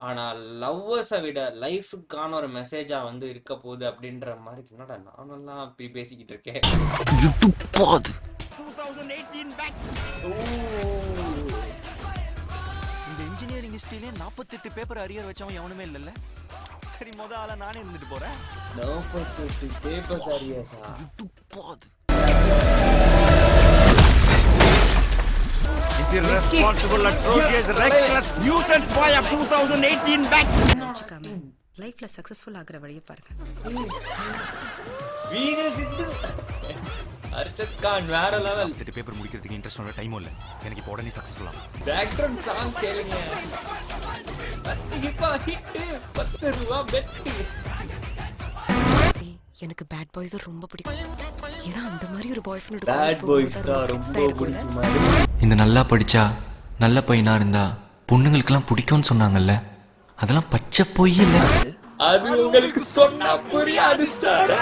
ஆனா லவ்வர்ஸை விட லைஃபுக்கான ஒரு மெசேஜா வந்து இருக்க போகுது அப்படின்ற மாதிரி என்னடா நானெல்லாம் அப்படி பேசிக்கிட்டு இருக்கேன். இடுப்பாது 2018 batch. ஓ, இந்த இன்ஜினியரிங் ஹிஸ்டரியிலே 48 பேப்பர் அரியர் வச்சவன் எவனுமே இல்லைல்ல. சரி ஆளா நானே இருந்துட்டு போறேன். 48 பேப்பர்ஸ் அரியர்ஸா? இடுப்பாது. Irresponsible, atrocious, reckless nuisance boy of 2018 batch. லைஃப்ல சக்சஸ்ஃபுல் ஆகுற வழியை பாருங்க. வீர சித்து அர்ஷத் கான் வேற லெவல். 48 பேப்பர் முடிக்கிறதுக்கு இன்ட்ரெஸ்ட் டைமும் இல்லை எனக்கு. இப்போ உடனே சக்சஸ்ஃபுல் ஆகும். பேக்ரவுண்ட் சாங் கேளுங்க. இப்போ ஹிட் 10 ரூபா பெட். எனக்கு பேட் பாய்ஸ் ரொம்ப பிடிக்கும். ஏன்னா அந்த மாதிரி ஒரு பாய் ஃப்ரெண்ட் பேட் பாய்ஸ் தான் ரொம்ப பிடிக்குமா? இந்த நல்லா படித்தா நல்ல பையனாக இருந்தா பொண்ணுங்களுக்கெல்லாம் பிடிக்கும்னு சொன்னாங்கல்ல, அதெல்லாம் பச்சை பொய் இல்லை. அது உங்களுக்கு சொன்னா புரியாது சார்.